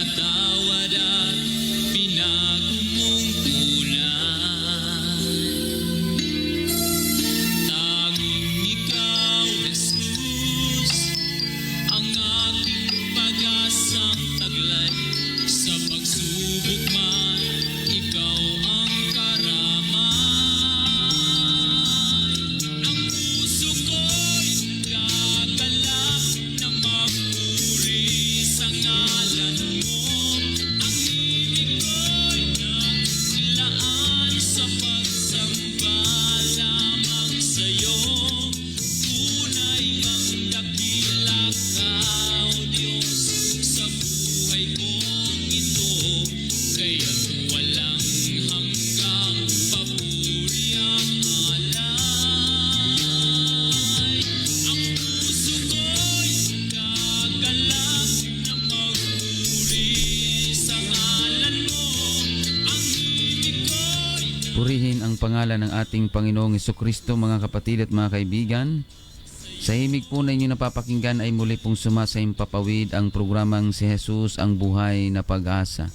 pinatawad at pinagmumungkulan. Tanging ikaw, Jesus, ang aking pag-asang taglay. Sa pagsubok man, ikaw ang karamay. Ang puso ko'y gagalak na magpuri sa ngalan mo. Ang himig ko'y naglaan sa pagsamba lamang sa'yo. Tunay ang dakila ka, O Diyos, sa buhay kong ito. Kaya't walang hanggang papuri ang alay. Ang puso ko'y gagalak na magpuri sa ngalan mo. Ang himig ko'y Purihin ang pangalan ng ating Panginoong Hesukristo, mga kapatid at mga kaibigan. Sa himig po na inyong napapakinggan ay muli pong sumasaimpapawid ang programang Si Jesus ang Buhay na Pag-asa.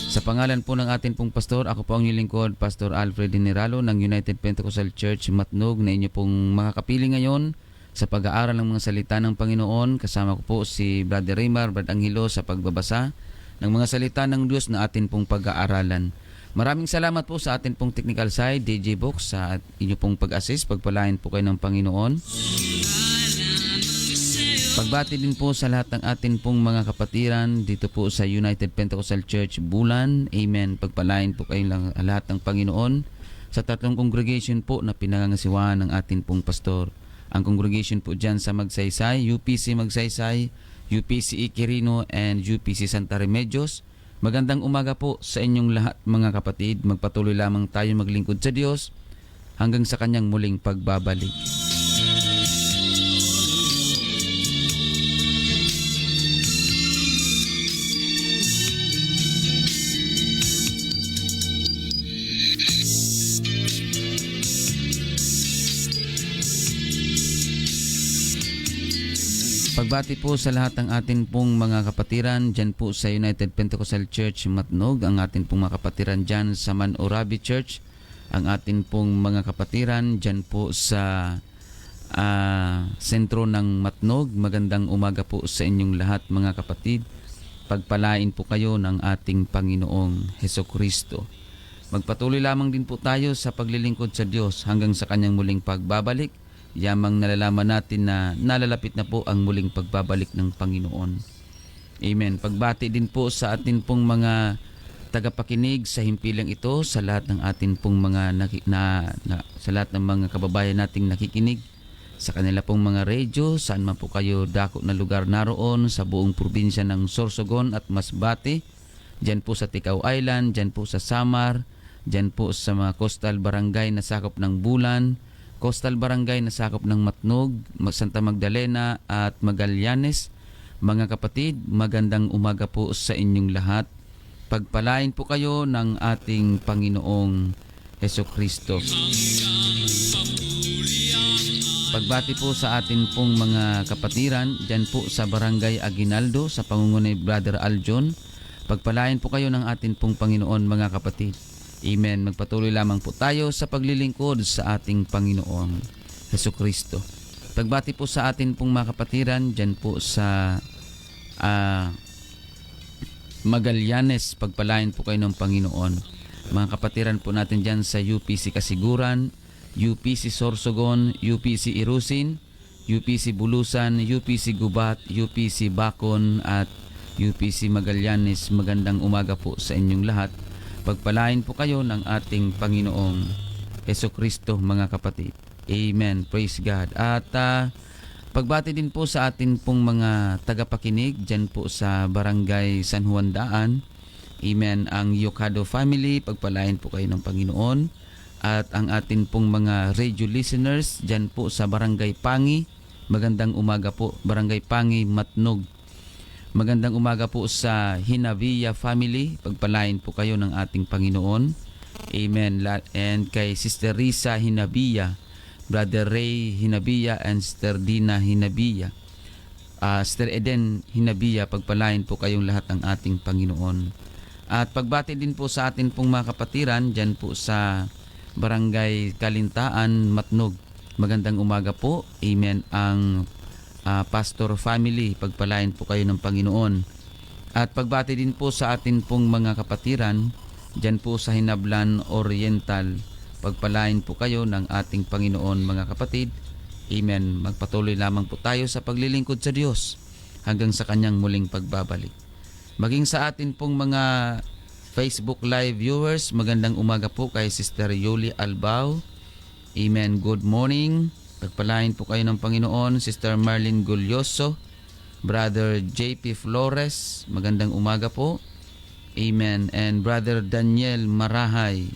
Sa pangalan po ng ating pong pastor, ako po ang inyong lingkod, Pastor Alfred Generalo ng United Pentecostal Church Matnog, na inyo pong makakapili ngayon sa pag-aaral ng mga salita ng Panginoon. Kasama ko po si Brother Raymar, Brad Angelo sa pagbabasa ng mga salita ng Diyos na atin pong pag-aaralan. Maraming salamat po sa atin pong technical side, DJ Box, sa inyo pong pag-assist. Pagpalain po kayo ng Panginoon. Pagbati din po sa lahat ng atin pong mga kapatiran dito po sa United Pentecostal Church Bulan. Amen. Pagpalain po kayo lang lahat ng Panginoon sa tatlong congregation po na pinangangasiwaan ng atin pong pastor. Ang congregation po dyan sa Magsaysay, UPC Magsaysay, UPC Iquirino, and UPC Santa Remedios. Magandang umaga po sa inyong lahat, mga kapatid. Magpatuloy lamang tayo maglingkod sa Diyos hanggang sa kanyang muling pagbabalik. Pagbati po sa lahat ng atin pong mga kapatiran dyan po sa United Pentecostal Church Matnog, ang atin pong mga kapatiran dyan sa Manorabi Church, ang atin pong mga kapatiran dyan po sa sentro ng Matnog. Magandang umaga po sa inyong lahat, mga kapatid. Pagpalain po kayo ng ating Panginoong Hesukristo. Magpatuloy lamang din po tayo sa paglilingkod sa Diyos hanggang sa kanyang muling pagbabalik. Yamang nalalaman natin na nalalapit na po ang muling pagbabalik ng Panginoon. Amen. Pagbati din po sa atin pong mga tagapakinig sa himpilang ito, sa lahat ng atin pong mga sa lahat ng mga kababayan nating nakikinig sa kanila pong mga radyo, saan man po kayo dako na lugar naroon sa buong probinsya ng Sorsogon at Masbate, dyan po sa Ticao Island, dyan po sa Samar, dyan po sa mga coastal barangay na sakop ng Bulan, coastal barangay na sakop ng Matnog, Santa Magdalena at Magallanes. Mga kapatid, magandang umaga po sa inyong lahat. Pagpalain po kayo ng ating Panginoong Hesukristo. Pagbati po sa atin pong mga kapatiran dyan po sa Barangay Aguinaldo sa pangunguna ni Brother Aljon. Pagpalain po kayo ng atin pong Panginoon, mga kapatid. Amen. Magpatuloy lamang po tayo sa paglilingkod sa ating Panginoong Hesukristo. Pagbati po sa atin pong mga kapatiran dyan po sa Magallanes. Pagpalain po kayo ng Panginoon. Mga kapatiran po natin dyan sa UPC Kasiguran, UPC Sorsogon, UPC Irusin, UPC Bulusan, UPC Gubat, UPC Bacon at UPC Magallanes. Magandang umaga po sa inyong lahat. Pagpalain po kayo ng ating Panginoong Hesukristo, mga kapatid. Amen. Praise God. At pagbati din po sa atin pong mga tagapakinig dyan po sa Barangay San Juan Daan. Amen. Ang Yocado family, pagpalain po kayo ng Panginoon. At ang atin pong mga radio listeners dyan po sa Barangay Pangi. Magandang umaga po, Barangay Pangi, Matnog. Magandang umaga po sa Hinabia family. Pagpalain po kayo ng ating Panginoon. Amen. And kay Sister Risa Hinabia, Brother Ray Hinabia, and Sister Dina Hinabia. Sister Eden Hinabiya, pagpalain po kayong lahat ng ating Panginoon. At pagbati din po sa atin pong mga kapatiran dyan po sa Barangay Kalintaan, Matnog. Magandang umaga po. Amen. Ang pastor family, pagpalain po kayo ng Panginoon. At pagbati din po sa atin pong mga kapatiran dyan po sa Hinablan Oriental, pagpalain po kayo ng ating Panginoon mga kapatid. Amen. Magpatuloy lamang po tayo sa paglilingkod sa Diyos hanggang sa kanyang muling pagbabalik. Maging sa atin pong mga Facebook Live viewers, magandang umaga po kay Sister Yuli Albao. Amen. Good morning. Pagpalain po kayo ng Panginoon. Sister Marlene Gulyoso, Brother JP Flores, magandang umaga po. Amen. And Brother Daniel Marahay.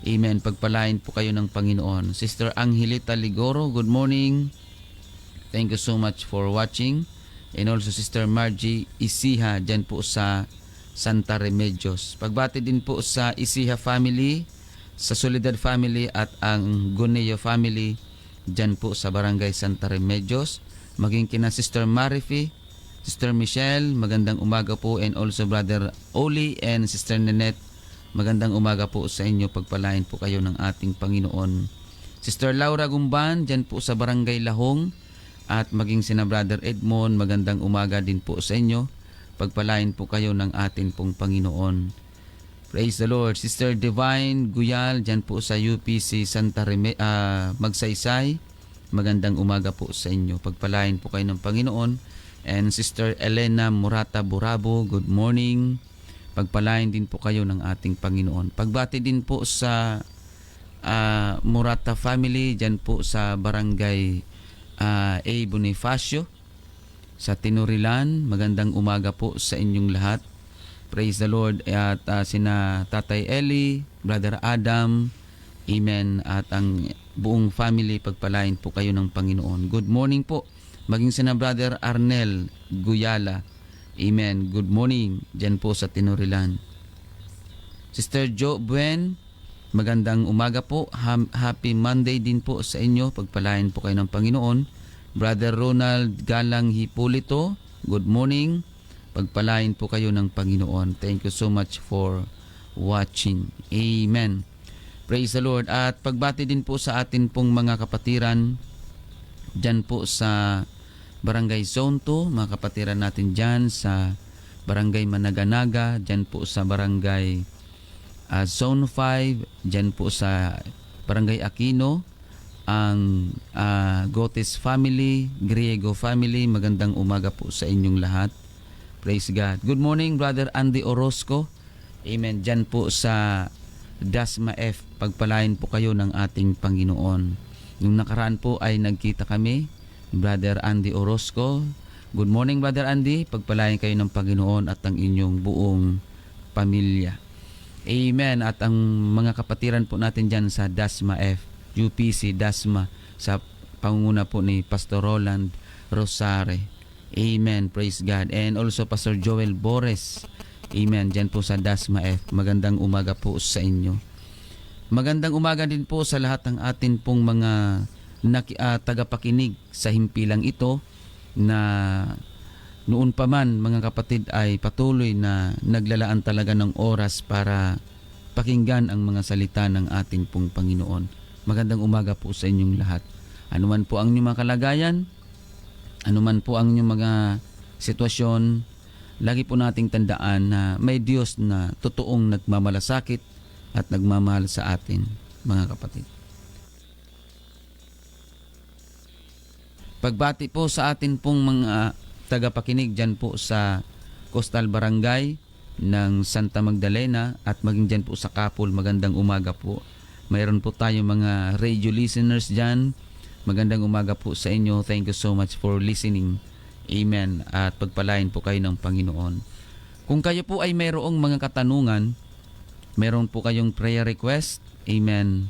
Amen. Pagpalain po kayo ng Panginoon. Sister Angelita Ligoro, good morning. Thank you so much for watching. And also Sister Margie Isiha dyan po sa Santa Remedios. Pagbati din po sa Isiha family, sa Soledad family at ang Guneo family dyan po sa Barangay Santa Remedios. Maging kina Sister Marifi, Sister Michelle, magandang umaga po, and also Brother Oli and Sister Nanette, magandang umaga po sa inyo. Pagpalain po kayo ng ating Panginoon. Sister Laura Gumban, dyan po sa Barangay Lahong, at maging sina Brother Edmond, magandang umaga din po sa inyo. Pagpalain po kayo ng ating pong Panginoon. Praise the Lord. Sister Divine Guyal, dyan po sa UPC Magsaysay, magandang umaga po sa inyo. Pagpalain po kayo ng Panginoon. And Sister Elena Murata Burabo, good morning. Pagpalain din po kayo ng ating Panginoon. Pagbati din po sa Murata family dyan po sa Barangay A. Bonifacio sa Tinurilan. Magandang umaga po sa inyong lahat. Praise the Lord. At sina Tatay Eli, Brother Adam, amen, at ang buong family, pagpalain po kayo ng Panginoon. Good morning po. Maging sina Brother Arnel Guyala, amen, good morning dyan po sa Tinurilan. Sister Jo Buen, magandang umaga po. Happy Monday din po sa inyo. Pagpalain po kayo ng Panginoon. Brother Ronald Galang Hipolito, good morning. Pagpalain po kayo ng Panginoon. Thank you so much for watching. Amen. Praise the Lord. At pagbati din po sa atin pong mga kapatiran dyan po sa Barangay Zone 2, mga kapatiran natin dyan sa Barangay Managanaga, dyan po sa Barangay Zone 5, dyan po sa Barangay Aquino, ang Gotes family, Griego family, magandang umaga po sa inyong lahat. Praise God. Good morning, Brother Andy Orozco. Amen. Dyan po sa Dasma F, pagpalain po kayo ng ating Panginoon. Yung nakaraan po ay nagkita kami, Brother Andy Orozco. Good morning, Brother Andy. Pagpalain kayo ng Panginoon at ang inyong buong pamilya. Amen. At ang mga kapatiran po natin dyan sa Dasma F, UPC Dasma, sa pangunguna po ni Pastor Roland Rosare. Amen. Praise God. And also Pastor Joel Bores. Amen. Dyan po sa Dasma F. Magandang umaga po sa inyo. Magandang umaga din po sa lahat ng atin pong mga tagapakinig sa himpilang ito na noon pa man, mga kapatid, ay patuloy na naglalaan talaga ng oras para pakinggan ang mga salita ng ating pong Panginoon. Magandang umaga po sa inyong lahat. Ano man po ang inyong mga kalagayan, ano man po ang inyong mga sitwasyon, lagi po nating tandaan na may Diyos na totoong nagmamalasakit at nagmamahal sa atin, mga kapatid. Pagbati po sa atin pong mga tagapakinig dyan po sa Coastal Barangay ng Santa Magdalena at maging dyan po sa Kapul, magandang umaga po. Mayroon po tayo mga radio listeners dyan. Magandang umaga po sa inyo. Thank you so much for listening. Amen. At pagpalain po kayo ng Panginoon. Kung kayo po ay mayroong mga katanungan, mayroon po kayong prayer request, amen,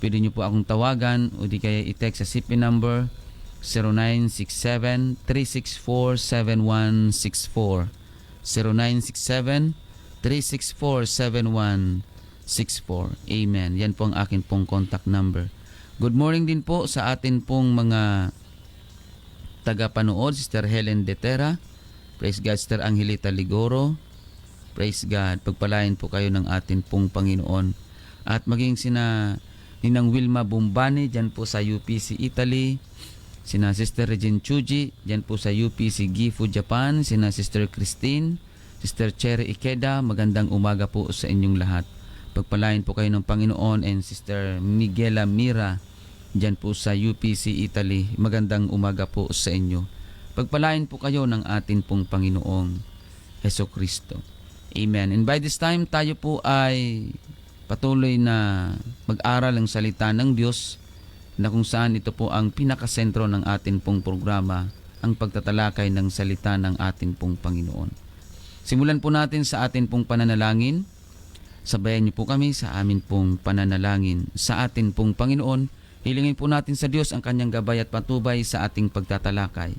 pwede nyo po akong tawagan o di kaya i-text sa CP number 0967-364-7164. 0967-364-7164. Amen. Yan po ang akin pong contact number. Good morning din po sa atin pong mga tagapanood, Sister Helen Detera. Praise God, Sister Angelita Ligoro. Praise God. Pagpalain po kayo ng atin pong Panginoon. At maging sina Ninang Wilma Bumbani dyan po sa UPC Italy. Sina Sister Regine Chuji dyan po sa UPC Gifu Japan. Sina Sister Christine, Sister Cherry Ikeda. Magandang umaga po sa inyong lahat. Pagpalain po kayo ng Panginoon. And Sister Miguela Mira dyan po sa UPC Italy. Magandang umaga po sa inyo. Pagpalain po kayo ng atin pong Panginoong Heso Kristo. Amen. And by this time, tayo po ay patuloy na mag-aral ang salita ng Diyos na kung saan ito po ang pinakasentro ng atin pong programa, ang pagtatalakay ng salita ng atin pong Panginoon. Simulan po natin sa atin pong pananalangin. Sabayan niyo po kami sa amin pong pananalangin sa atin pong Panginoon. Hilingin po natin sa Diyos ang kanyang gabay at patubay sa ating pagtatalakay.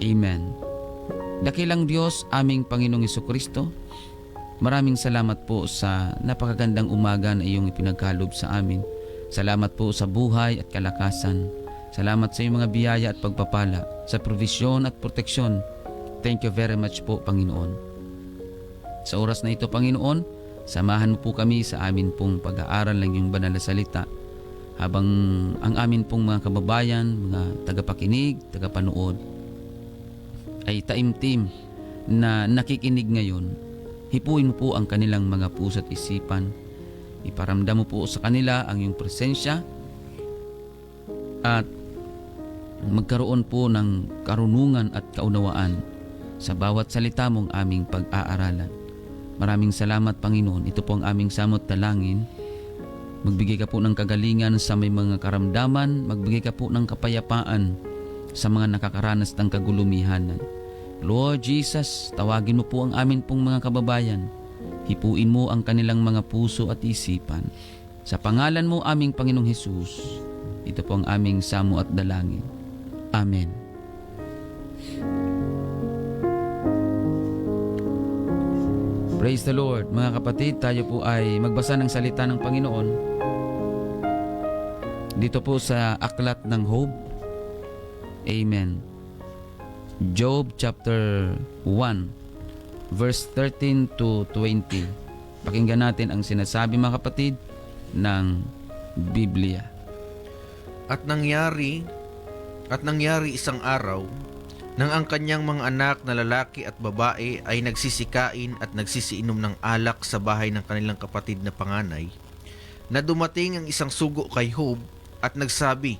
Amen. Dakilang Diyos, aming Panginoong Hesukristo, maraming salamat po sa napakagandang umaga na iyong ipinagkaloob sa amin. Salamat po sa buhay at kalakasan. Salamat sa iyong mga biyaya at pagpapala, sa provisyon at proteksyon. Thank you very much po, Panginoon. Sa oras na ito, Panginoon, samahan mo po kami sa amin pong pag-aaral ng iyong banal na salita, habang ang amin pong mga kababayan, mga tagapakinig, tagapanood, ay taimtim na nakikinig ngayon. Hipuin mo po ang kanilang mga puso at isipan. Iparamdam mo po sa kanila ang iyong presensya at magkaroon po ng karunungan at kaunawaan sa bawat salita mong aming pag-aaralan. Maraming salamat, Panginoon. Ito po ang aming samot dalangin. Magbigay ka po ng kagalingan sa may mga karamdaman. Magbigay ka po ng kapayapaan sa mga nakakaranas ng kagulumihanan. Lord Jesus, tawagin mo po ang amin pong mga kababayan. Hipuin mo ang kanilang mga puso at isipan. Sa pangalan mo, aming Panginoong Hesus, ito po ang aming samo at dalangin. Amen. Praise the Lord. Mga kapatid, tayo po ay magbasa ng salita ng Panginoon dito po sa Aklat ng Job. Amen. Job chapter 1 verse 13 to 20. Pakinggan natin ang sinasabi, mga kapatid, ng Biblia. At nangyari isang araw nang ang kanyang mga anak na lalaki at babae ay nagsisikain at nagsisiinom ng alak sa bahay ng kanilang kapatid na panganay, na dumating ang isang sugo kay Job at nagsabi,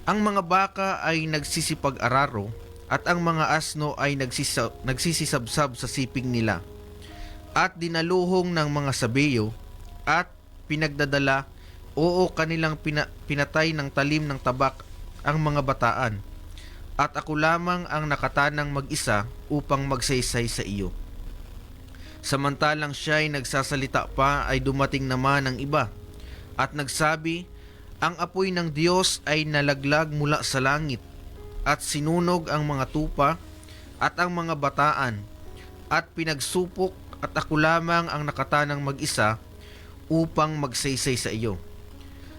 ang mga baka ay nagsisipag-araro at ang mga asno ay nagsisisabsab sa siping nila, at dinaluhong ng mga sabeyo at pinagdadala, oo, kanilang pinatay ng talim ng tabak ang mga bataan, at ako lamang ang nakatanang mag-isa upang magsaysay sa iyo. Samantalang siya ay nagsasalita pa, ay dumating naman ang iba at nagsabi, ang apoy ng Diyos ay nalaglag mula sa langit at sinunog ang mga tupa at ang mga bataan at pinagsupok, at ako lamang ang nakatanang mag-isa upang magsaysay sa iyo.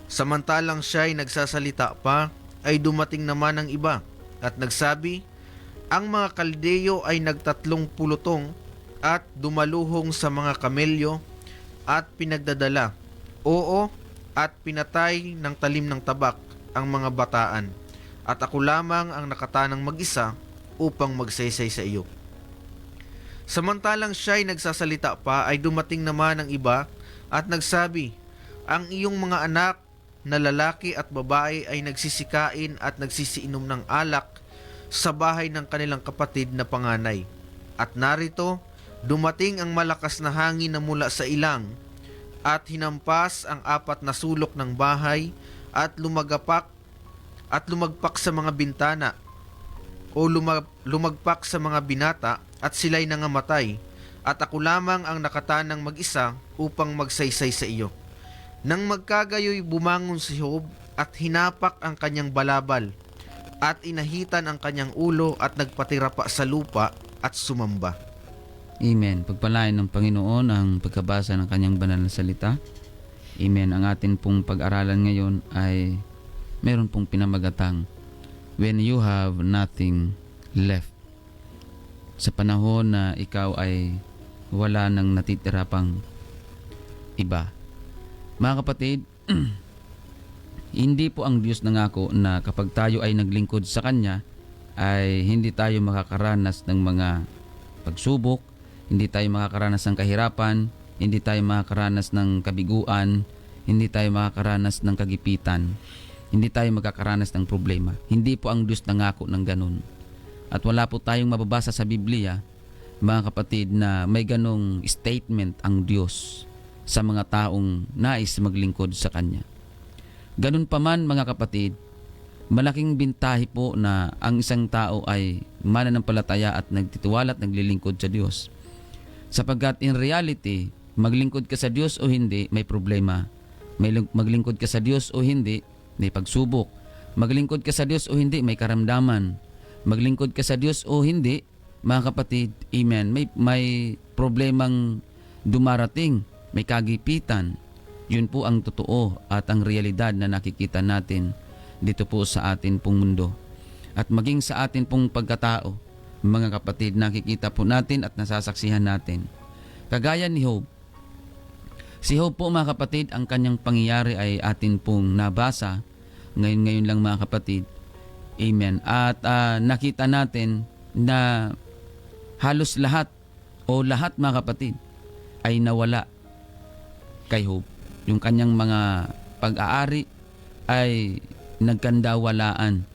Samantalang siya ay nagsasalita pa, ay dumating naman ang iba at nagsabi, ang mga kaldeyo ay nagtatlong pulutong at dumaluhong sa mga kamelyo at pinagdadala, oo, at pinatay ng talim ng tabak ang mga bataan, at ako lamang ang nakatanang mag-isa upang magsaysay sa iyo. Samantalang siya ay nagsasalita pa, ay dumating naman ang iba at nagsabi, ang iyong mga anak na lalaki at babae ay nagsisikain at nagsisiinom ng alak sa bahay ng kanilang kapatid na panganay. At narito, dumating ang malakas na hangin na mula sa ilang at hinampas ang 4 na sulok ng bahay at lumagpak sa mga bintana o lumagpak sa mga binata, at sila'y nangamatay, at ako lamang ang nakatanang mag-isa upang magsaysay sa iyo. Nang magkagayoy, bumangon si Job at hinapak ang kanyang balabal at inahitan ang kanyang ulo at nagpatira pa sa lupa at sumamba. Amen. Pagpalain ng Panginoon ang pagkabasa ng kanyang banal na salita. Amen. Ang atin pong pag-aralan ngayon ay meron pong pinamagatang when you have nothing left. Sa panahon na ikaw ay wala nang natitira pang iba. Mga kapatid, hindi po ang Diyos nangako na kapag tayo ay naglingkod sa Kanya ay hindi tayo makakaranas ng mga pagsubok, hindi tayo makakaranas ng kahirapan, hindi tayo makakaranas ng kabiguan, hindi tayo makakaranas ng kagipitan, hindi tayo makakaranas ng problema. Hindi po ang Diyos nangako ng ganun. At wala po tayong mababasa sa Biblia, mga kapatid, na may ganong statement ang Diyos sa mga taong nais maglingkod sa Kanya. Ganun pa man, mga kapatid, malaking bintahe po na ang isang tao ay mananampalataya at nagtitiwala at naglilingkod sa Diyos. Sapagkat in reality, maglingkod ka sa Diyos o hindi, may problema. Maglingkod ka sa Diyos o hindi, may pagsubok. Maglingkod ka sa Diyos o hindi, may karamdaman. Maglingkod ka sa Diyos o hindi, mga kapatid, amen, may problemang dumarating, may kagipitan. Yun po ang totoo at ang realidad na nakikita natin dito po sa atin pong mundo. At maging sa atin pong pagkatao, mga kapatid, nakikita po natin at nasasaksihan natin. Kagaya ni Job. Si Job po, mga kapatid, ang kanyang pangyayari ay atin pong nabasa ngayon lang, mga kapatid. Amen. At nakita natin na halos lahat o lahat, mga kapatid, ay nawala kay Job. Yung kanyang mga pag-aari ay nagkandawalaan.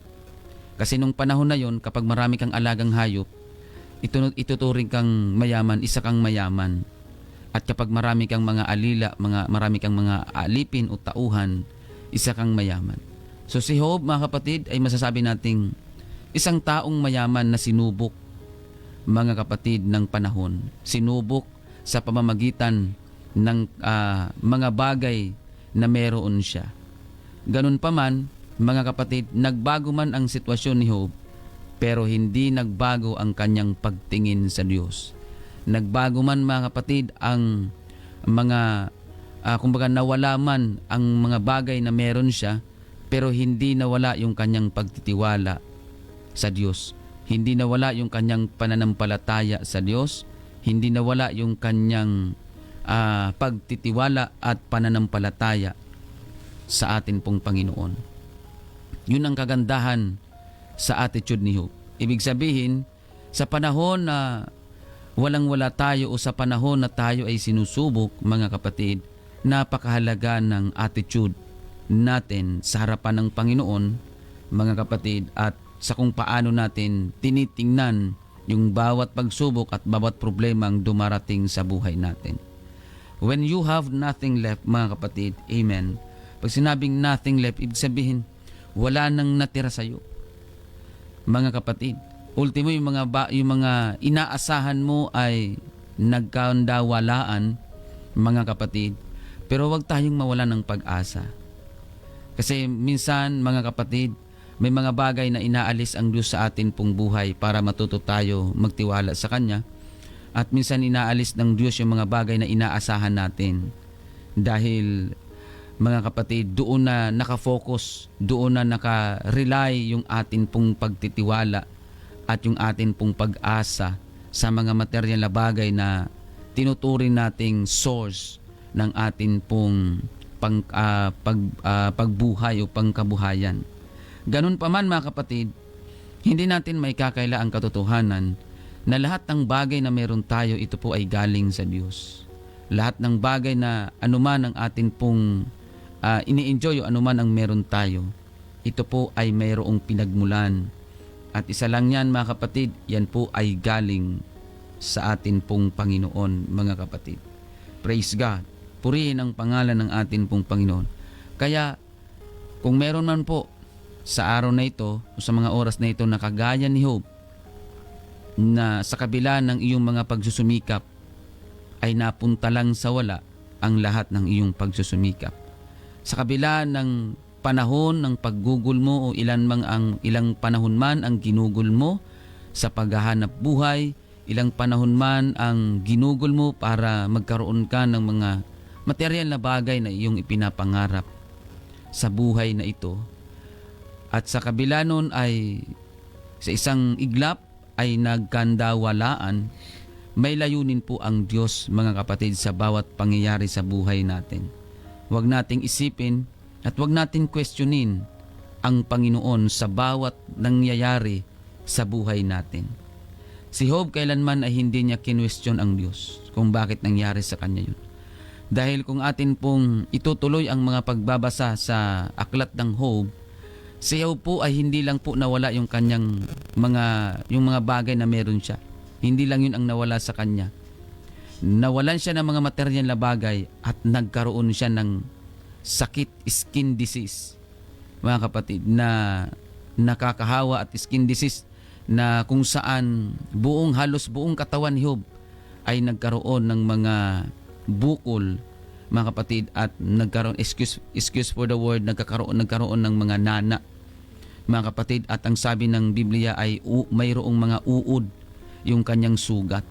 Kasi nung panahon na yon, kapag marami kang alagang hayop, ituturing kang mayaman, isa kang mayaman. At kapag marami kang mga alila, marami kang mga alipin o tauhan, isa kang mayaman. So si Job, mga kapatid, ay masasabi nating isang taong mayaman na sinubok, mga kapatid, ng panahon. Sinubok sa pamamagitan ng mga bagay na meron siya. Ganun pa man, mga kapatid, nagbago man ang sitwasyon ni Job, pero hindi nagbago ang kanyang pagtingin sa Diyos. Nagbago man, mga kapatid, ang mga kumbaga nawala man ang mga bagay na meron siya, pero hindi nawala yung kanyang pagtitiwala sa Diyos. Hindi nawala yung kanyang pananampalataya sa Diyos. Hindi nawala yung kanyang pagtitiwala at pananampalataya sa atin pong Panginoon. Yun ang kagandahan sa attitude ni Job. Ibig sabihin, sa panahon na walang-wala tayo o sa panahon na tayo ay sinusubok, mga kapatid, napakahalaga ng attitude natin sa harapan ng Panginoon, mga kapatid, at sa kung paano natin tinitingnan yung bawat pagsubok at bawat problemang dumarating sa buhay natin. When you have nothing left, mga kapatid, amen. Pag sinabing nothing left, ibig sabihin, wala nang natira sa'yo. Mga kapatid, ultimo yung mga inaasahan mo ay nagkandawalaan, mga kapatid. Pero wag tayong mawala ng pag-asa. Kasi minsan, mga kapatid, may mga bagay na inaalis ang Diyos sa atin pong buhay para matuto tayo magtiwala sa Kanya. At minsan inaalis ng Diyos yung mga bagay na inaasahan natin. Dahil, mga kapatid, doon na nakafocus, doon na nakarely yung atin pong pagtitiwala at yung atin pong pag-asa sa mga material na bagay na tinuturing nating source ng atin pong pagbuhay o pangkabuhayan. Ganun pa man, mga kapatid, hindi natin may kakaila ang katotohanan na lahat ng bagay na meron tayo, ito po ay galing sa Diyos. Lahat ng bagay na anuman ang atin pong ini-enjoy o anuman ang meron tayo, ito po ay mayroong pinagmulan. At isa lang yan, mga kapatid, yan po ay galing sa atin pong Panginoon, mga kapatid. Praise God. Purihin ang pangalan ng atin pong Panginoon. Kaya, kung meron man po sa araw na ito o sa mga oras na ito na kagaya ni Job, na sa kabila ng iyong mga pagsusumikap ay napunta lang sa wala ang lahat ng iyong pagsusumikap. Sa kabila ng panahon ng paggugol mo o ilang panahon man ang ginugol mo sa paghahanap buhay, ilang panahon man ang ginugol mo para magkaroon ka ng mga material na bagay na iyong ipinapangarap sa buhay na ito, At sa kabila nun ay sa isang iglap ay nagkandawalaan. May layunin po ang Diyos, mga kapatid, sa bawat pangyayari sa buhay natin. Huwag nating isipin at huwag natin questionin ang Panginoon sa bawat nangyayari sa buhay natin. Si Job kailanman ay hindi niya kinwestiyon ang Diyos kung bakit nangyari sa kanya yun. Dahil kung atin pong itutuloy ang mga pagbabasa sa aklat ng Job, si Job po ay hindi lang po nawala yung kanyang mga bagay na meron siya. Hindi lang yun ang nawala sa kanya. Nawalan siya ng mga material na bagay at nagkaroon siya ng sakit, skin disease. Mga kapatid, na nakakahawa at skin disease na kung saan halos buong katawan ni Job ay nagkaroon ng mga bukol, mga kapatid, at nagkaroon, excuse for the word, nagkaroon ng mga nana, mga kapatid, at ang sabi ng Biblia ay mayroong mga uod yung kanyang sugat.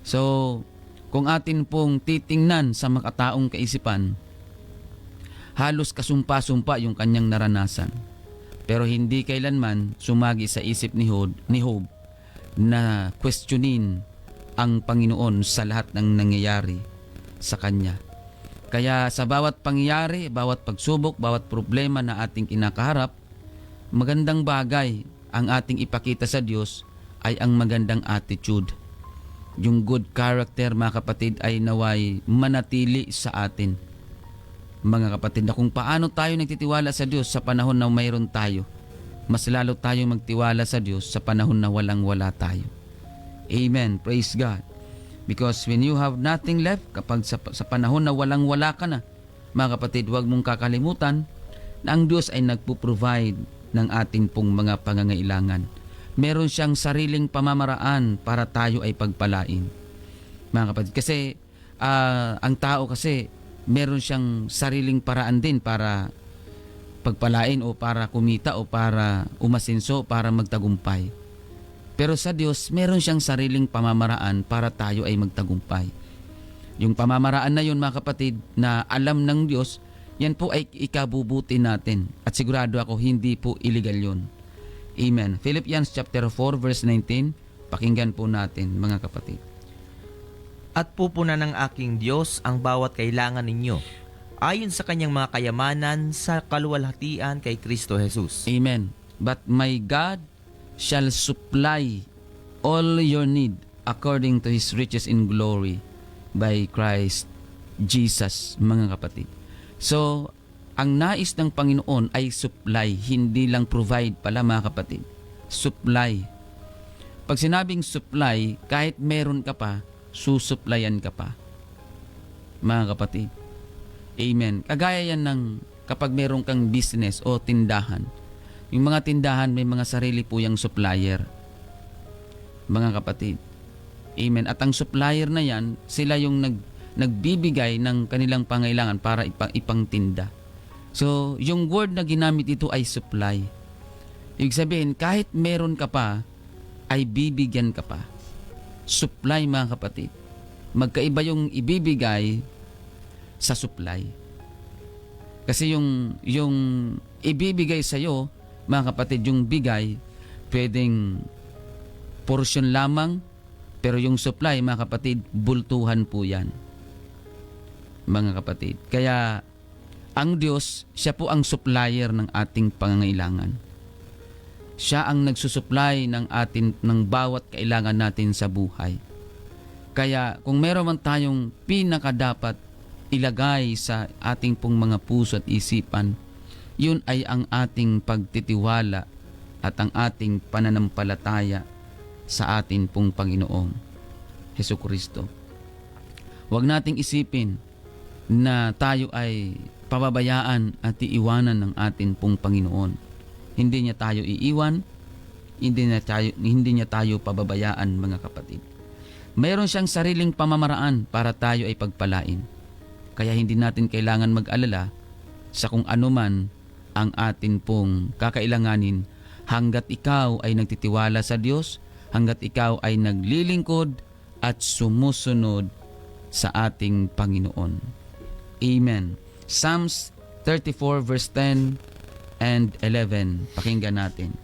So, kung atin pong titingnan sa makataong kaisipan, halos kasumpa-sumpa yung kanyang naranasan. Pero hindi kailanman sumagi sa isip ni Job na questionin ang Panginoon sa lahat ng nangyayari sa kanya. Kaya sa bawat pangyayari, bawat pagsubok, bawat problema na ating kinakaharap, magandang bagay ang ating ipakita sa Diyos ay ang magandang attitude. Yung good character, mga kapatid, ay naway manatili sa atin. Mga kapatid, na kung paano tayo nagtitiwala sa Diyos sa panahon na mayroon tayo, mas lalo tayong magtiwala sa Diyos sa panahon na walang-wala tayo. Amen. Praise God. Because when you have nothing left, kapag sa panahon na walang-wala ka na, mga kapatid, huwag mong kakalimutan na ang Diyos ay nagpo-provide ng ating pong mga pangangailangan. Meron siyang sariling pamamaraan para tayo ay pagpalain. Mga kapatid, kasi ang tao kasi meron siyang sariling paraan din para pagpalain o para kumita o para umasenso, para magtagumpay. Pero sa Diyos, meron siyang sariling pamamaraan para tayo ay magtagumpay. Yung pamamaraan na yun, mga kapatid, na alam ng Diyos, yan po ay ikabubuti natin. At sigurado ako, hindi po illegal yun. Amen. Philippians chapter 4 verse 19, pakinggan po natin, mga kapatid. At pupunan ng aking Diyos ang bawat kailangan ninyo, ayon sa kanyang mga kayamanan sa kaluwalhatian kay Kristo Jesus. Amen. But my God shall supply all your need according to His riches in glory by Christ Jesus, mga kapatid. So, ang nais ng Panginoon ay supply, hindi lang provide pala, mga kapatid. Supply. Pag sinabing supply, kahit meron ka pa, susuplayan ka pa, mga kapatid. Amen. Kagaya yan ng kapag meron kang business o tindahan. Yung mga tindahan may mga sarili po yung supplier, mga kapatid. Amen. At ang supplier na yan, sila yung nagbibigay ng kanilang pangailangan para ipangtinda. So, yung word na ginamit ito ay supply. Ibig sabihin, kahit meron ka pa, ay bibigyan ka pa. Supply, mga kapatid. Magkaiba yung ibibigay sa supply. Kasi yung ibibigay sa'yo, mga kapatid, yung bigay, pwedeng portion lamang, pero yung supply, mga kapatid, bultuhan po yan, mga kapatid. Kaya, ang Diyos, siya po ang supplier ng ating pangangailangan. Siya ang nagsusupply ng bawat kailangan natin sa buhay. Kaya kung meron man tayong pinakadapat ilagay sa ating pong mga puso at isipan, yun ay ang ating pagtitiwala at ang ating pananampalataya sa ating pong Panginoong Hesukristo. Huwag nating isipin na tayo ay pababayaan at iiwanan ng atin pong Panginoon. Hindi niya tayo iiwan, hindi niya tayo pababayaan, mga kapatid. Mayroon siyang sariling pamamaraan para tayo ay pagpalain. Kaya hindi natin kailangan mag-alala sa kung ano man ang atin pong kakailanganin hanggat ikaw ay nagtitiwala sa Diyos, hanggat ikaw ay naglilingkod at sumusunod sa ating Panginoon. Amen. Psalms 34 verse 10 and 11. Pakinggan natin.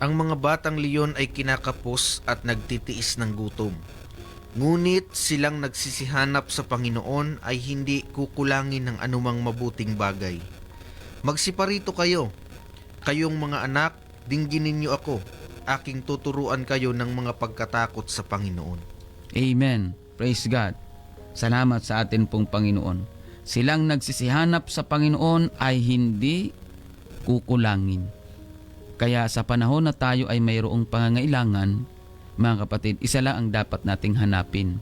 Ang mga batang leon ay kinakapos at nagtitiis ng gutom. Ngunit silang nagsisihanap sa Panginoon ay hindi kukulangin ng anumang mabuting bagay. Magsiparito kayo, kayong mga anak, dinggin ninyo ako. Aking tuturuan kayo ng mga pagkatakot sa Panginoon. Amen. Praise God. Salamat sa atin pong Panginoon. Silang nagsisihanap sa Panginoon ay hindi kukulangin. Kaya sa panahon na tayo ay mayroong pangangailangan, mga kapatid, isa lang ang dapat nating hanapin,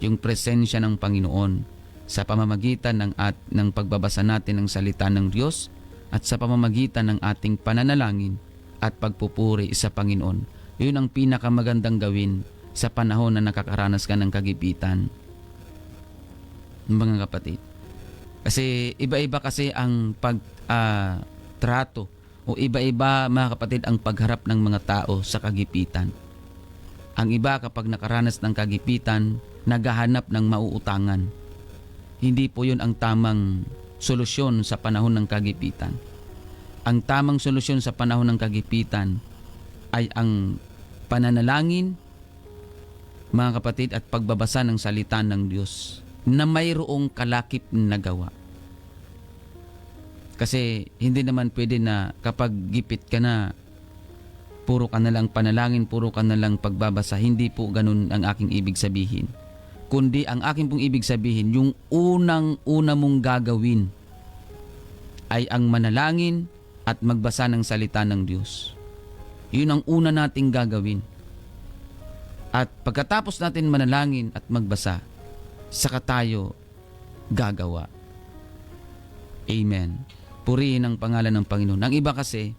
yung presensya ng Panginoon sa pamamagitan ng pagbabasa natin ng salita ng Diyos at sa pamamagitan ng ating pananalangin at pagpupuri sa Panginoon. Yun ang pinakamagandang gawin sa panahon na nakakaranas ka ng kagipitan, mga kapatid. Kasi iba-iba kasi ang pagtrato o iba-iba, mga kapatid, ang pagharap ng mga tao sa kagipitan. Ang iba kapag nakaranas ng kagipitan, naghahanap ng mauutangan. Hindi po yun ang tamang solusyon sa panahon ng kagipitan. Ang tamang solusyon sa panahon ng kagipitan ay ang pananalangin, mga kapatid, at pagbabasa ng salita ng Diyos na mayroong kalakip na gawa. Kasi hindi naman pwede na kapag gipit ka na, puro ka na lang panalangin, puro ka na lang pagbabasa. Hindi po ganun ang aking ibig sabihin. Kundi ang aking pong ibig sabihin, yung unang-una mong gagawin ay ang manalangin at magbasa ng salita ng Diyos. Yun ang una nating gagawin. At pagkatapos natin manalangin at magbasa, saka tayo gagawa. Amen. Purihin ang pangalan ng Panginoon. Ang iba kasi,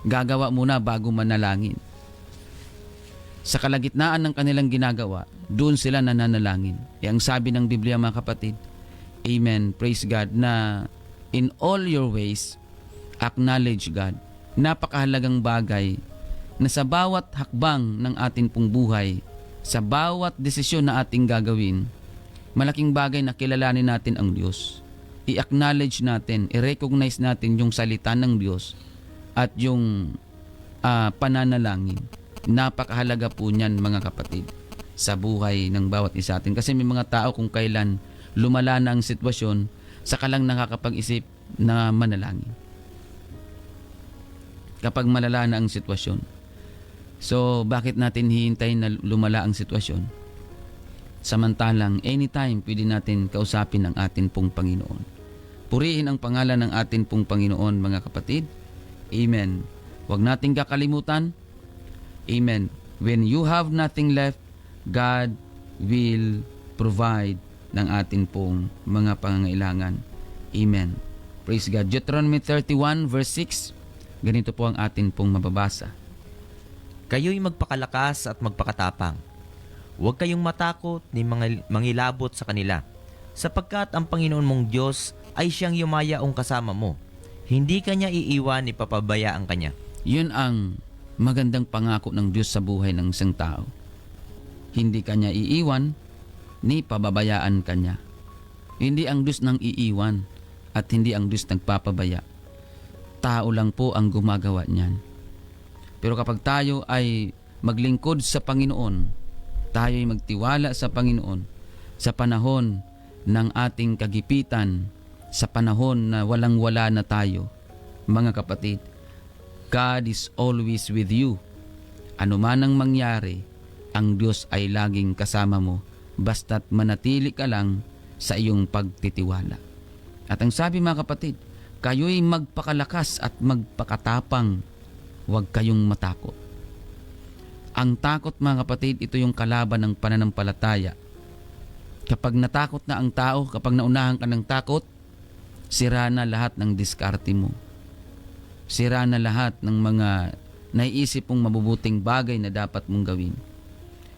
gagawa muna bago manalangin. Sa kalagitnaan ng kanilang ginagawa, doon sila nananalangin. Ang sabi ng Biblia, mga kapatid, amen, praise God, na in all your ways, acknowledge God. Napakahalagang bagay na sa bawat hakbang ng ating pong buhay, sa bawat desisyon na ating gagawin, malaking bagay na kilalanin natin ang Diyos. I-acknowledge natin, i-recognize natin yung salita ng Diyos at yung pananalangin. Napakahalaga po niyan, mga kapatid, sa buhay ng bawat isa atin. Kasi may mga tao kung kailan lumala na ang sitwasyon, saka lang nakakapag-isip na manalangin. Kapag malala na ang sitwasyon. So, bakit natin hihintayin na lumala ang sitwasyon? Samantalang, anytime pwede natin kausapin ang atin pong Panginoon. Purihin ang pangalan ng atin pong Panginoon, mga kapatid. Amen. Huwag nating kakalimutan. Amen. When you have nothing left, God will provide ng atin pong mga pangangailangan. Amen. Praise God. Deuteronomy 31 verse 6. Ganito po ang atin pong mababasa. Kayo'y magpakalakas at magpakatapang. Huwag kayong matakot ni mangilabot sa kanila, sapagkat ang Panginoon mong Diyos ay siyang yumayaong kasama mo. Hindi kanya iiwan, ipapabayaan kanya. Yun ang magandang pangako ng Diyos sa buhay ng isang tao. Hindi kanya iiwan, ni pababayaan kanya. Hindi ang Diyos nang iiwan at hindi ang Diyos nagpapabaya. Tao lang po ang gumagawa niyan. Pero kapag tayo ay maglingkod sa Panginoon, tayo ay magtiwala sa Panginoon sa panahon ng ating kagipitan, sa panahon na walang-wala na tayo, mga kapatid, God is always with you. Ano man ang mangyari, ang Diyos ay laging kasama mo, basta't manatili ka lang sa iyong pagtitiwala. At ang sabi, mga kapatid, kayo'y magpakalakas at magpakatapang, huwag kayong matakot. Ang takot, mga kapatid, ito yung kalaban ng pananampalataya. Kapag natakot na ang tao, kapag naunahan ka ng takot, sira na lahat ng diskarte mo. Sira na lahat ng mga naiisip mong mabubuting bagay na dapat mong gawin.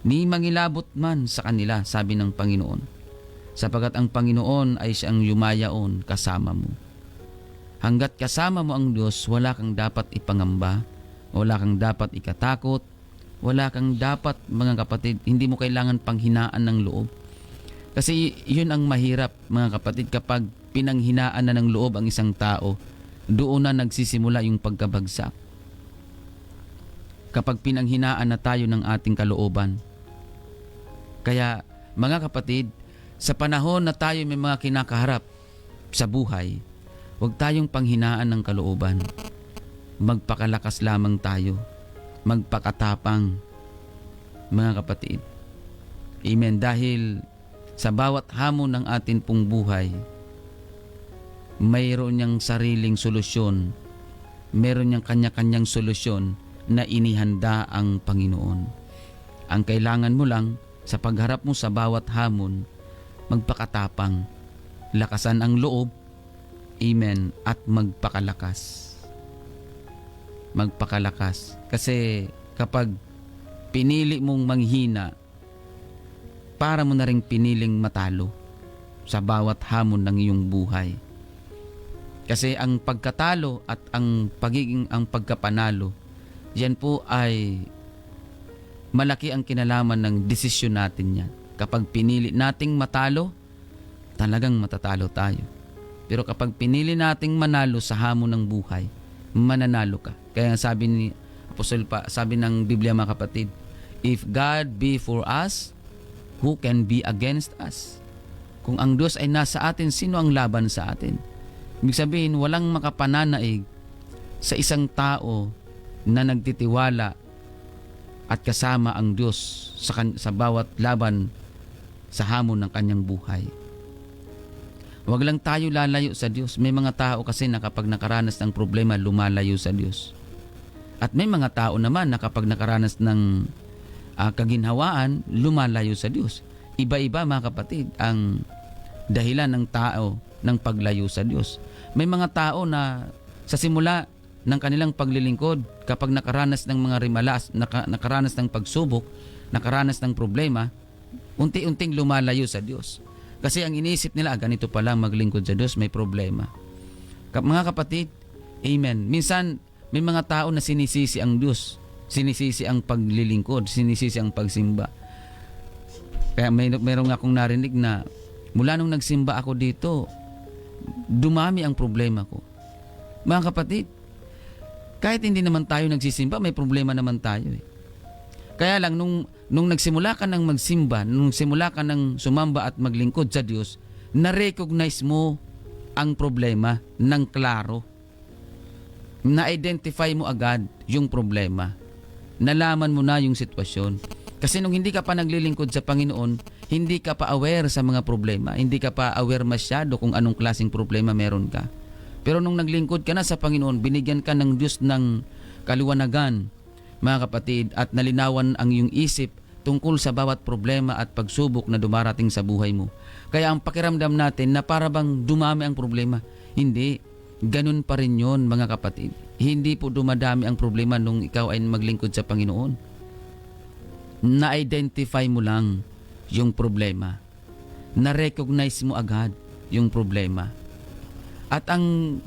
Ni mangilabot man sa kanila, sabi ng Panginoon, sapagat ang Panginoon ay siyang yumayaon kasama mo. Hanggat kasama mo ang Diyos, wala kang dapat ipangamba, wala kang dapat ikatakot, wala kang dapat, mga kapatid, hindi mo kailangan panghinaan ng loob. Kasi yun ang mahirap, mga kapatid, kapag pinanghinaan na ng loob ang isang tao, doon na nagsisimula yung pagkabagsak. Kapag pinanghinaan na tayo ng ating kalooban. Kaya mga kapatid, sa panahon na tayo may mga kinakaharap sa buhay, huwag tayong panghinaan ng kalooban. Magpakalakas lamang tayo. Magpakatapang, mga kapatid. Amen. Dahil sa bawat hamon ng atin pong buhay, mayroon niyang sariling solusyon. Mayroon niyang kanya-kanyang solusyon na inihanda ang Panginoon. Ang kailangan mo lang sa pagharap mo sa bawat hamon, magpakatapang, lakasan ang loob, amen, at magpakalakas. Magpakalakas. Kasi kapag pinili mong manghina, para mo na rin piniling matalo sa bawat hamon ng iyong buhay. Kasi ang pagkatalo at ang pagkapanalo, yan po ay malaki ang kinalaman ng desisyon natin yan. Kapag pinili nating matalo, talagang matatalo tayo. Pero kapag pinili nating manalo sa hamon ng buhay, mananalo ka. Kaya sabi ni Apostol pa, sabi ng Biblia mga kapatid, if God be for us, who can be against us? Kung ang Diyos ay nasa atin, sino ang laban sa atin? Ibig sabihin, walang makapananaig sa isang tao na nagtitiwala at kasama ang Diyos sa bawat laban sa hamon ng kanyang buhay. Huwag lang tayo lalayo sa Diyos. May mga tao kasi na kapag nakaranas ng problema, lumalayo sa Diyos. At may mga tao naman na kapag nakaranas ng kaginhawaan, lumalayo sa Diyos. Iba-iba mga kapatid ang dahilan ng tao ng paglayo sa Diyos. May mga tao na sa simula ng kanilang paglilingkod, kapag nakaranas ng mga rimalas, nakaranas ng pagsubok, nakaranas ng problema, unti-unting lumalayo sa Diyos. Kasi ang iniisip nila, ganito pala maglingkod sa Diyos, may problema. Mga kapatid, amen. Minsan, may mga tao na sinisisi ang Diyos, sinisisi ang paglilingkod, sinisisi ang pagsimba. Kaya mayroong akong narinig na mula nung nagsimba ako dito, dumami ang problema ko. Mga kapatid, kahit hindi naman tayo nagsisimba, may problema naman tayo eh. Kaya lang nung nagsimula ka ng magsimba, nung simula ka ng sumamba at maglingkod sa Diyos, na-recognize mo ang problema ng klaro. Na-identify mo agad yung problema. Nalaman mo na yung sitwasyon. Kasi nung hindi ka pa naglilingkod sa Panginoon, hindi ka pa aware sa mga problema. Hindi ka pa aware masyado kung anong klaseng problema meron ka. Pero nung naglingkod ka na sa Panginoon, binigyan ka ng Diyos ng kaliwanagan, mga kapatid, at nalinawan ang iyong isip tungkol sa bawat problema at pagsubok na dumarating sa buhay mo. Kaya ang pakiramdam natin na para bang dumami ang problema, hindi. Ganun pa rin yun, mga kapatid. Hindi po dumadami ang problema nung ikaw ay maglingkod sa Panginoon. Na-identify mo lang yung problema. Na-recognize mo agad yung problema. At ang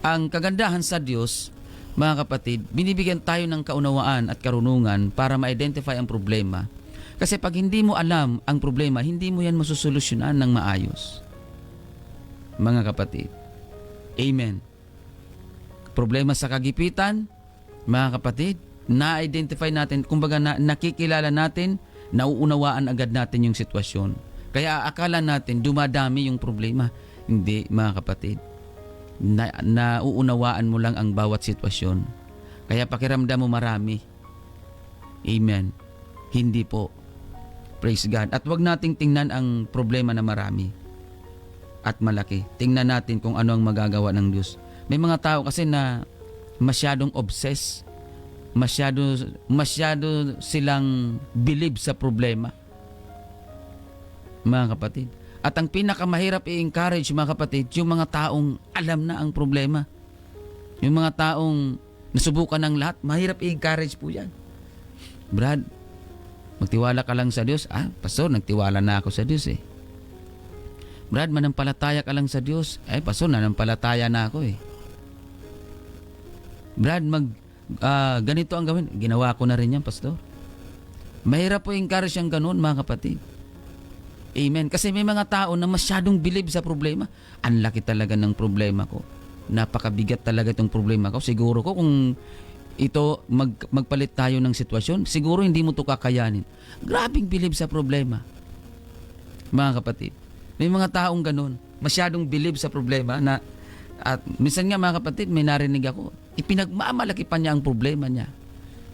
kagandahan sa Diyos, mga kapatid, binibigyan tayo ng kaunawaan at karunungan para ma-identify ang problema. Kasi pag hindi mo alam ang problema, hindi mo yan masusolusyonan ng maayos. Mga kapatid, amen. Problema sa kagipitan, mga kapatid, na-identify natin, kumbaga nakikilala natin, nauunawaan agad natin yung sitwasyon. Kaya akala natin dumadami yung problema. Hindi, mga kapatid. Nauunawaan mo lang ang bawat sitwasyon. Kaya pakiramdam mo marami. Amen. Hindi po. Praise God. At wag nating tingnan ang problema na marami at malaki. Tingnan natin kung ano ang magagawa ng Diyos. May mga tao kasi na masyadong obsessed, masyado silang believe sa problema. Mga kapatid. At ang pinakamahirap i-encourage, mga kapatid, yung mga taong alam na ang problema. Yung mga taong nasubukan ng lahat, mahirap i-encourage po yan. Brad, magtiwala ka lang sa Diyos. Pastor, nagtiwala na ako sa Diyos eh. Brad, manampalataya ka lang sa Diyos. Pastor, nanampalataya na ako eh. Brad, ganito ang gawin. Ginawa ko na rin yan, Pastor. Mahirap po i-encourage yung ganun, mga kapatid. Amen. Kasi may mga tao na masyadong believe sa problema. Ang laki talaga ng problema ko. napakabigat talaga itong problema ko. Siguro ko kung ito magpalit tayo ng sitwasyon, siguro hindi mo to kakayanin. Grabing bilib sa problema. Mga kapatid, may mga taong ganun, masyadong bilib sa problema na, at minsan nga mga kapatid, may narinig ako, ipinagmamalaki pa niya ang problema niya.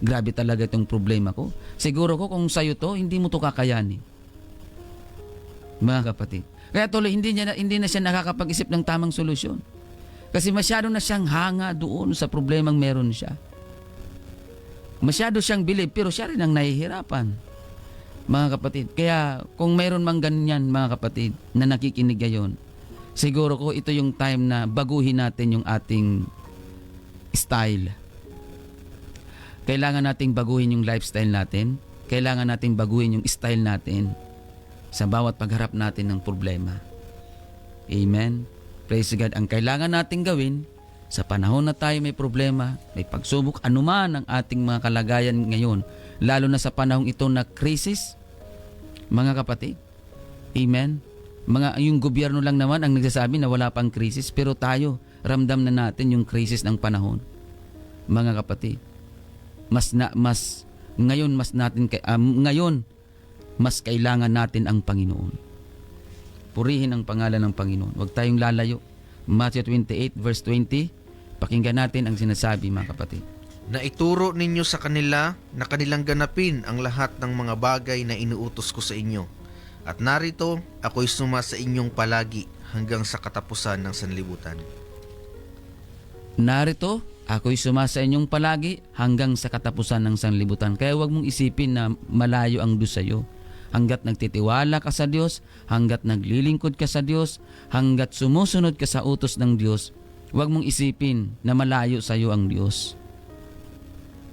Grabe talaga itong problema ko. Siguro ko kung sa'yo to, hindi mo to kakayanin. Mga kapatid. Kaya tuloy, hindi na siya nakakapag-isip ng tamang solusyon. Kasi masyado na siyang hanga doon sa problemang meron siya. Masyado siyang bilib, pero siya rin ang nahihirapan. Mga kapatid. Kaya kung mayroon mang ganyan, mga kapatid, na nakikinig ngayon, siguro ko ito yung time na baguhin natin yung ating style. Kailangan nating baguhin yung lifestyle natin. Kailangan nating baguhin yung style natin sa bawat pagharap natin ng problema. Amen. Praise God. Ang kailangan nating gawin sa panahon na tayo may problema, may pagsubok, anuman ang ating mga kalagayan ngayon, lalo na sa panahong ito na krisis, mga kapatid. Amen. Yung gobyerno lang naman ang nagsasabi na wala pang krisis, pero tayo, ramdam na natin yung krisis ng panahon. Mga kapatid, ngayon mas kailangan natin ang Panginoon. Purihin ang pangalan ng Panginoon. Huwag tayong lalayo. Matthew 28 verse 20, pakinggan natin ang sinasabi, mga kapatid. Na ituro ninyo sa kanila na kanilang ganapin ang lahat ng mga bagay na inuutos ko sa inyo. At narito, ako'y suma sa inyong palagi hanggang sa katapusan ng sanlibutan. Narito, ako'y suma sa inyong palagi hanggang sa katapusan ng sanlibutan. Kaya huwag mong isipin na malayo ang Diyos sa iyo. Hanggat nagtitiwala ka sa Diyos, hanggat naglilingkod ka sa Diyos, hanggat sumusunod ka sa utos ng Diyos, huwag mong isipin na malayo sa iyo ang Diyos.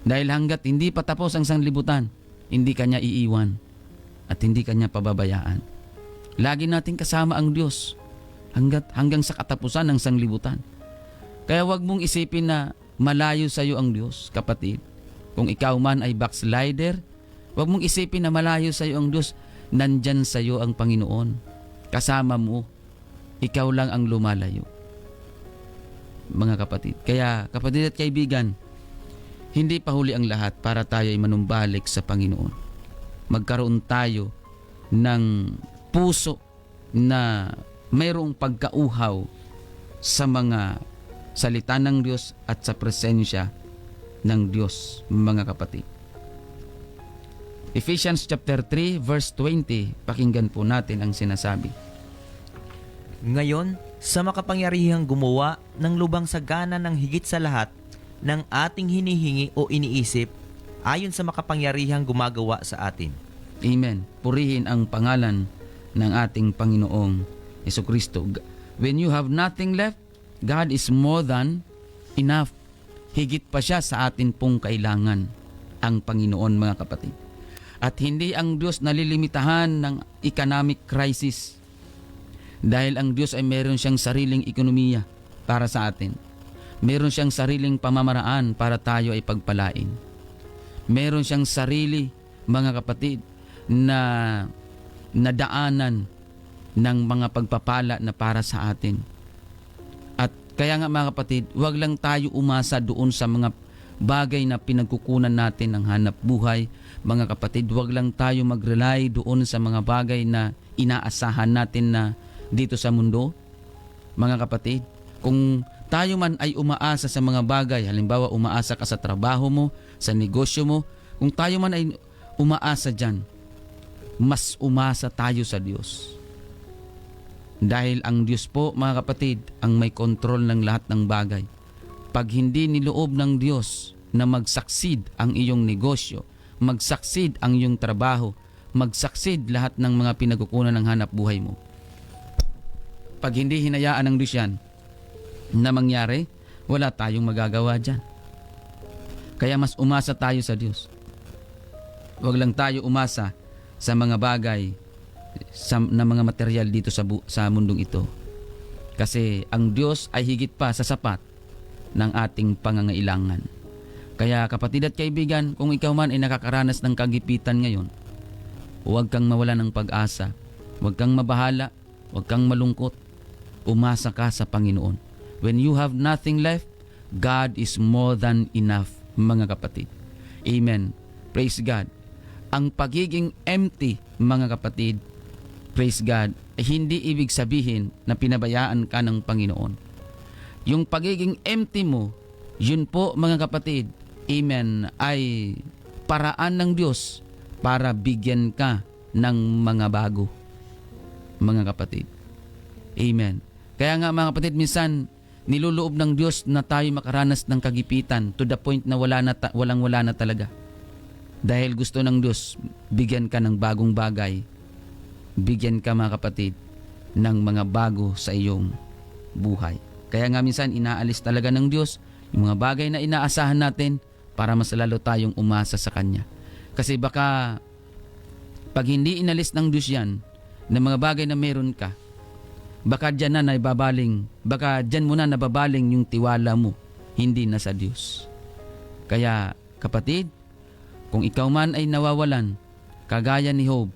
Dahil hanggat hindi pa tapos ang sanlibutan, hindi ka niya iiwan at hindi ka niya pababayaan. Lagi nating kasama ang Diyos hanggang sa katapusan ng sanlibutan. Kaya huwag mong isipin na malayo sa iyo ang Diyos, kapatid. Kung ikaw man ay backslider, huwag mong isipin na malayo sa iyo ang Diyos. Nandyan sa iyo ang Panginoon. Kasama mo. Ikaw lang ang lumalayo. Mga kapatid. Kaya kapatid at kaibigan, hindi pa huli ang lahat para tayo ay manumbalik sa Panginoon. Magkaroon tayo ng puso na mayroong pagkauhaw sa mga salita ng Diyos at sa presensya ng Diyos, mga kapatid. Ephesians chapter 3 verse 20, pakinggan po natin ang sinasabi. Ngayon, sa makapangyarihang gumawa ng lubang sagana ng higit sa lahat ng ating hinihingi o iniisip, ayon sa makapangyarihang gumagawa sa atin. Amen. Purihin ang pangalan ng ating Panginoong Jesucristo. When you have nothing left, God is more than enough. Higit pa siya sa atin pong kailangan, ang Panginoon, mga kapatid. At hindi ang Diyos nalilimitahan ng economic crisis. Dahil ang Diyos ay meron siyang sariling ekonomiya para sa atin. Meron siyang sariling pamamaraan para tayo ay pagpalain. Meron siyang sarili, mga kapatid, na nadaanan ng mga pagpapala na para sa atin. At kaya nga, mga kapatid, huwag lang tayo umasa doon sa mga bagay na pinagkukunan natin ng hanap buhay. Mga kapatid, huwag lang tayo mag-rely doon sa mga bagay na inaasahan natin na dito sa mundo. Mga kapatid, kung tayo man ay umaasa sa mga bagay, halimbawa umaasa ka sa trabaho mo, sa negosyo mo, kung tayo man ay umaasa dyan, mas umasa tayo sa Diyos. Dahil ang Diyos po, mga kapatid, ang may kontrol ng lahat ng bagay. Pag hindi niloob ng Diyos na mag-succeed ang iyong negosyo, mag-succeed ang iyong trabaho, mag-succeed lahat ng mga pinagkukunan ng hanap buhay mo. Pag hindi hinayaan ng Diyos yan na mangyari, wala tayong magagawa dyan. Kaya mas umasa tayo sa Diyos. Huwag lang tayo umasa sa mga bagay, na mga material dito sa mundong ito. Kasi ang Diyos ay higit pa sa sapat ng ating pangangailangan. Kaya kapatid at kaibigan, kung ikaw man ay nakakaranas ng kagipitan ngayon, huwag kang mawala ng pag-asa. Huwag kang mabahala. Huwag kang malungkot. Umasa ka sa Panginoon. when you have nothing left, God is more than enough, mga kapatid. Amen. Praise God. Ang pagiging empty, mga kapatid, praise God, ay hindi ibig sabihin na pinabayaan ka ng Panginoon. Yung pagiging empty mo, yun po, mga kapatid, amen, ay paraan ng Diyos para bigyan ka ng mga bago, mga kapatid. Amen. Kaya nga, mga kapatid, minsan niluloob ng Diyos na tayo makaranas ng kagipitan to the point na wala na talaga. Dahil gusto ng Diyos, bigyan ka ng bagong bagay. Bigyan ka, mga kapatid, ng mga bago sa iyong buhay. Kaya nga minsan inaalis talaga ng Diyos yung mga bagay na inaasahan natin para mas lalo tayong umasa sa Kanya. Kasi baka pag hindi inalis ng Diyos yan, ng mga bagay na meron ka, baka dyan mo na nababaling yung tiwala mo, hindi na sa Diyos. Kaya kapatid, kung ikaw man ay nawawalan, kagaya ni Job,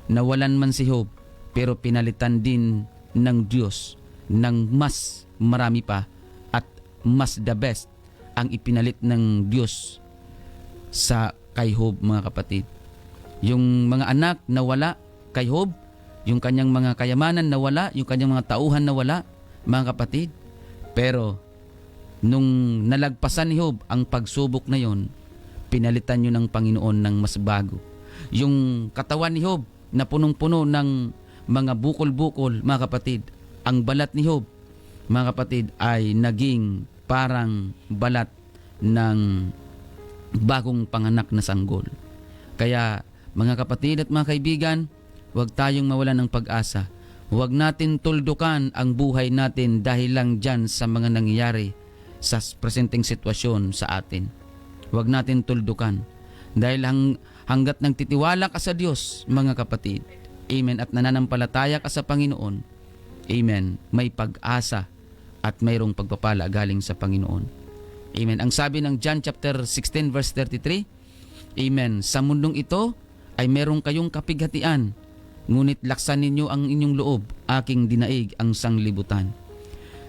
nawalan man si Job, pero pinalitan din ng Diyos ng mas marami pa at mas the best ang ipinalit ng Diyos sa kay Job, mga kapatid. Yung mga anak nawala kay Job, yung kanyang mga kayamanan nawala, yung kanyang mga tauhan nawala, mga kapatid. Pero nung nalagpasan ni Job ang pagsubok na yon, pinalitan nyo ng Panginoon ng mas bago. Yung katawan ni Job na punong-puno ng mga bukol-bukol, mga kapatid, ang balat ni Job, mga kapatid, ay naging parang balat ng bagong panganak na sanggol. Kaya mga kapatid at mga kaibigan, huwag tayong mawalan ng pag-asa. Huwag natin tuldukan ang buhay natin dahil lang dyan sa mga nangyayari sa presenteng sitwasyon sa atin. Huwag natin tuldukan. Dahil hanggat nagtitiwala ka sa Diyos, mga kapatid, amen, at nananampalataya ka sa Panginoon, amen, may pag-asa at mayroong pagpapala galing sa Panginoon. Amen. Ang sabi ng John chapter 16 verse 33, amen, sa mundong ito ay meron kayong kapighatian, ngunit laksan ninyo ang inyong loob, aking dinaig ang sanglibutan.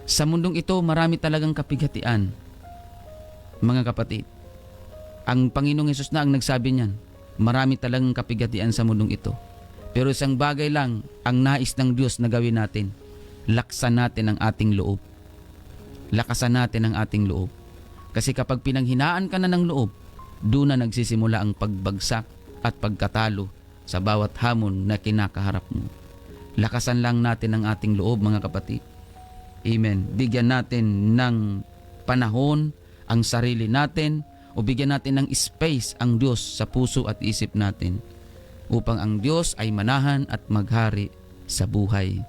Sa mundong ito, marami talagang kapighatian, mga kapatid. Ang Panginoong Hesus na ang nagsabi niyan, marami talagang kapighatian sa mundong ito. Pero isang bagay lang ang nais ng Diyos na gawin natin, laksan natin ang ating loob. Lakasan natin ang ating loob. Kasi kapag pinanghinaan ka na ng loob, doon na nagsisimula ang pagbagsak at pagkatalo sa bawat hamon na kinakaharap mo. Lakasan lang natin ang ating loob, mga kapatid. Amen. Bigyan natin ng panahon ang sarili natin o bigyan natin ng space ang Diyos sa puso at isip natin upang ang Diyos ay manahan at maghari sa buhay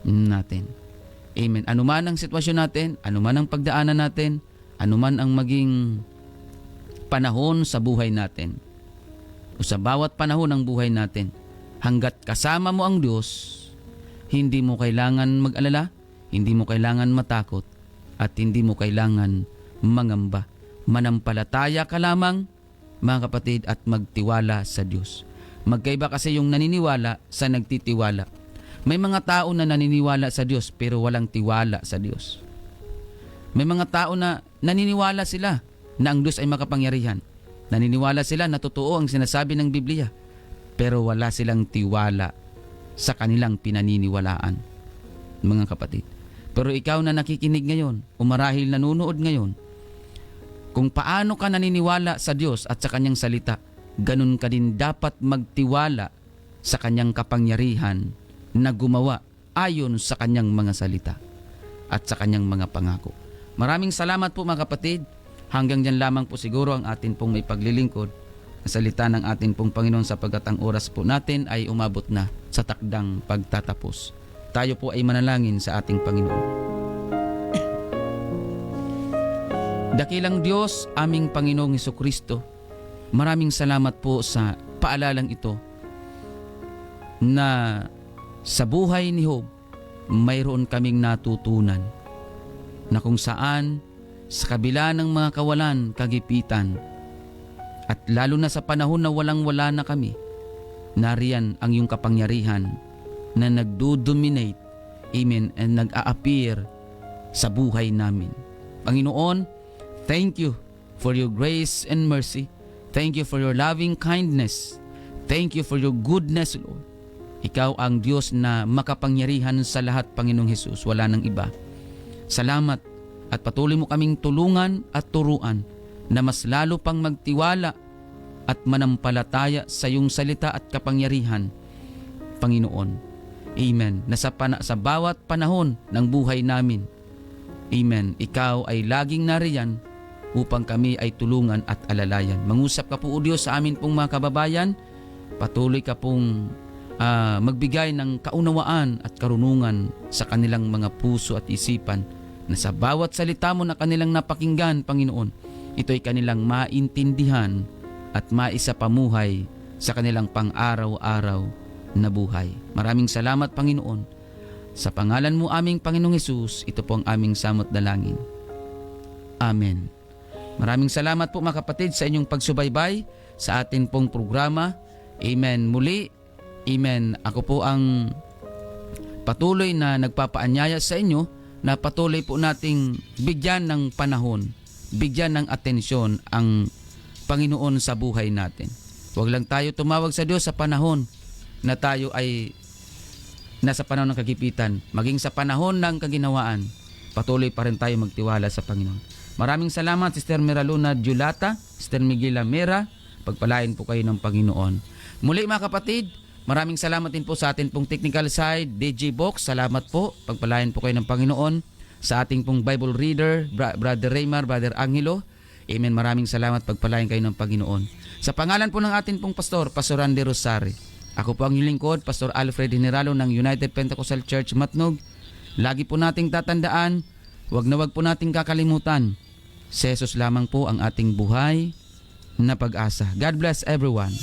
natin. Amen. Anuman ang sitwasyon natin, anuman ang pagdaanan natin, anuman ang maging panahon sa buhay natin o sa bawat panahon ng buhay natin, hanggat kasama mo ang Diyos, hindi mo kailangan mag-alala, hindi mo kailangan matakot, at hindi mo kailangan mangamba. Manampalataya ka lamang, mga kapatid, at magtiwala sa Diyos. Magkaiba kasi yung naniniwala sa nagtitiwala. May mga tao na naniniwala sa Diyos pero walang tiwala sa Diyos. May mga tao na naniniwala sila na ang Diyos ay makapangyarihan. Naniniwala sila na totoo ang sinasabi ng Biblia, pero wala silang tiwala sa kanilang pinaniniwalaan, mga kapatid. Pero ikaw na nakikinig ngayon o marahil nanonood ngayon, kung paano ka naniniwala sa Diyos at sa Kanyang salita, ganun ka din dapat magtiwala sa Kanyang kapangyarihan na gumawa ayon sa Kanyang mga salita at sa Kanyang mga pangako. Maraming salamat po, mga kapatid. Hanggang dyan lamang po siguro ang atin pong may paglilingkod na salita ng atin pong Panginoon, sapagkat ang oras po natin ay umabot na sa takdang pagtatapos. Tayo po ay manalangin sa ating Panginoon. Dakilang Diyos, aming Panginoong Hesukristo, maraming salamat po sa paalalang ito na sa buhay ni Job, mayroon kaming natutunan na kung saan sa kabila ng mga kawalan, kagipitan, at lalo na sa panahon na walang-wala na kami, nariyan ang iyong kapangyarihan na nagdo-dominate, amen, and nag-a-appear sa buhay namin. Panginoon, thank you for your grace and mercy. Thank you for your loving kindness. Thank you for your goodness, Lord. Ikaw ang Diyos na makapangyarihan sa lahat, Panginoong Hesus. Wala nang iba. Salamat at patuloy mo kaming tulungan at turuan na mas lalo pang magtiwala at manampalataya sa iyong salita at kapangyarihan, Panginoon. Amen. Na sa bawat panahon ng buhay namin, Amen, Ikaw ay laging nariyan upang kami ay tulungan at alalayan. Mangusap ka po, O Diyos, sa amin pong mga kababayan. Patuloy ka pong magbigay ng kaunawaan at karunungan sa kanilang mga puso at isipan, na sa bawat salita mo na kanilang napakinggan, Panginoon, ito ay kanilang maintindihan at maisapamuhay sa kanilang pang-araw-araw na buhay. Maraming salamat, Panginoon. Sa pangalan mo aming Panginoong Hesus, ito po ang aming samot dalangin. Amen. Maraming salamat po mga kapatid sa inyong pagsubaybay sa atin pong programa. Amen. Muli, Amen. Ako po ang patuloy na nagpapaanyaya sa inyo na patuloy po nating bigyan ng panahon, bigyan ng atensyon ang Panginoon sa buhay natin. Huwag lang tayo tumawag sa Diyos sa panahon na tayo ay nasa panahon ng kagipitan. Maging sa panahon ng kaginawaan, patuloy pa rin tayo magtiwala sa Panginoon. Maraming salamat, Sister Meraluna Julata, Sister Miguel Mera. Pagpalain po kayo ng Panginoon. Muli mga kapatid, maraming salamat din po sa atin pong technical side, DJ Box. Salamat po. Pagpalain po kayo ng Panginoon. Sa ating pong Bible reader, Brother Raymar, Brother Angelo. Amen. Maraming salamat. Pagpalain kayo ng Panginoon. Sa pangalan po ng atin pong pastor, Pastor Randy Rosari. Ako po ang inyong lingkod, Pastor Alfred Generalo ng United Pentecostal Church Matnog. Lagi po nating tatandaan, wag na wag po nating kakalimutan, si Jesus lamang po ang ating buhay na pag-asa. God bless everyone.